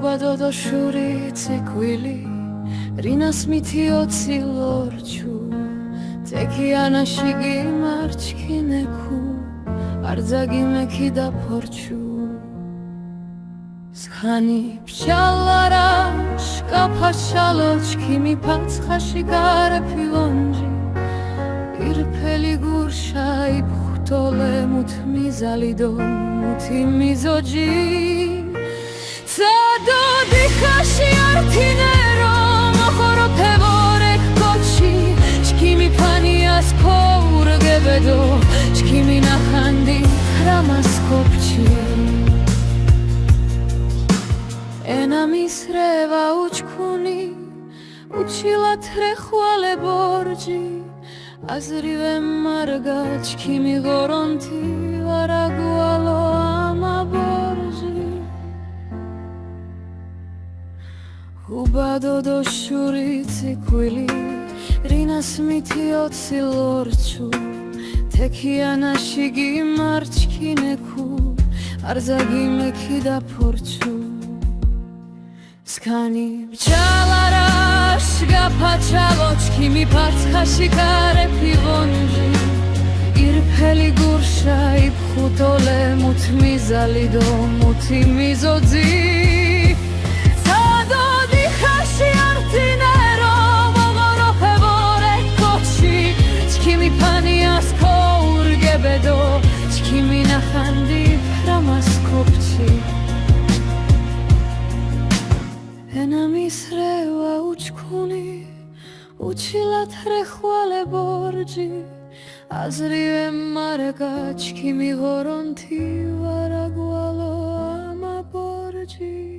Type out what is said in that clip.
უბადოდო შური ციკვილი რინას მითი ოცი ლორჩუ თეკიანაში გიმარჩქინეკუ არძაგი მექი და ფორჩუ სხანი ფშალარა შკაფაშალოჩქი მიფაცხაში გარეფი ლონჯი ირფელი გურშა იფხტოლე მუთმი ზალიდო მუთი მიზოჯი სადო დიხაში ართინერო მოხორო ფევორეკ კოჩი ჩქიმი ფანიას ქოურგებედო ჩქიმი ნახანდი რამასკოპჩი ენამის რევა უჩქუნი უჩილათ რეხვალე ბორჯი აზრივე მარგა ჩქიმი ღორონთი ვარაგვალო ამა ბორჯი უბადოდო შური ციკვილი რინას მითი ოცი ლორჩუ თეკიანაში გიმარჩქინეკუ არძაგი მექი და ფორჩუ სქანი ბჭალარა შგაფაჩალოჩქი მიფარცხაში გარეფი ვონჯი ირფელი გურშა იფხუტოლე მუთმი ზალიდო მუთი მიზოძი სადო დიხაში ართინერო მოღორო ფევორე კოჩი ჩქიმი ფანიას ქოურგებედო ჩქიმი ნახანდი რამასკოპჩი ენამის რევა უჩქუნი უჩილათ რეხვალე ბორჯი აზრივე მარგა ჩქიმი ღორონთი ვარაგვალო ამა ბორჯი